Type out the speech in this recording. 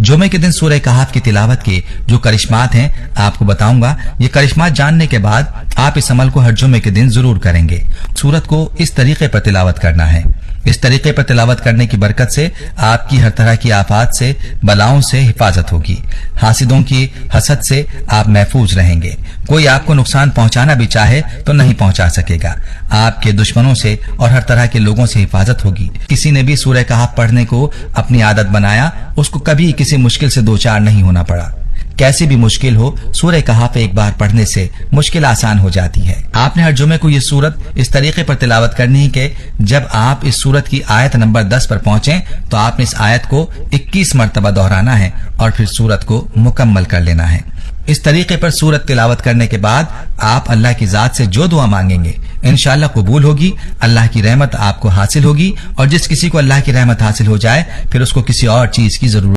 जुमे के दिन सूरह कहफ की तिलावत के जो करिश्मात हैं आपको बताऊंगा। ये करिश्मात जानने के बाद आप इस अमल को हर जुमे के दिन जरूर करेंगे। सूरत को इस तरीके पर तिलावत करना है। इस तरीके पर तिलावत करने की बरकत से आपकी हर तरह की आफात से, बलाओं से हिफाजत होगी। हासिदों की हसद से आप महफूज रहेंगे। कोई आपको नुकसान पहुंचाना भी चाहे तो नहीं पहुंचा सकेगा। आपके दुश्मनों से और हर तरह के लोगों से हिफाजत होगी। किसी ने भी सूरह कहफ पढ़ने को अपनी आदत बनाया, उसको कभी किसी मुश्किल से दो चार नहीं होना पड़ा। कैसी भी मुश्किल हो, सूरह कहफ एक बार पढ़ने से मुश्किल आसान हो जाती है। आपने हर जुमे को ये सूरत इस तरीके पर तिलावत करनी है कि जब आप इस सूरत की आयत नंबर 10 पर पहुंचें तो आपने इस आयत को 21 मरतबा दोहराना है और फिर सूरत को मुकम्मल कर लेना है। इस तरीके पर सूरत तिलावत करने के बाद आप अल्लाह की जात से जो दुआ मांगेंगे इंशाअल्लाह कबूल होगी। अल्लाह की रहमत आपको हासिल होगी और जिस किसी को अल्लाह की रहमत हासिल हो जाए फिर उसको किसी और चीज की जरूरत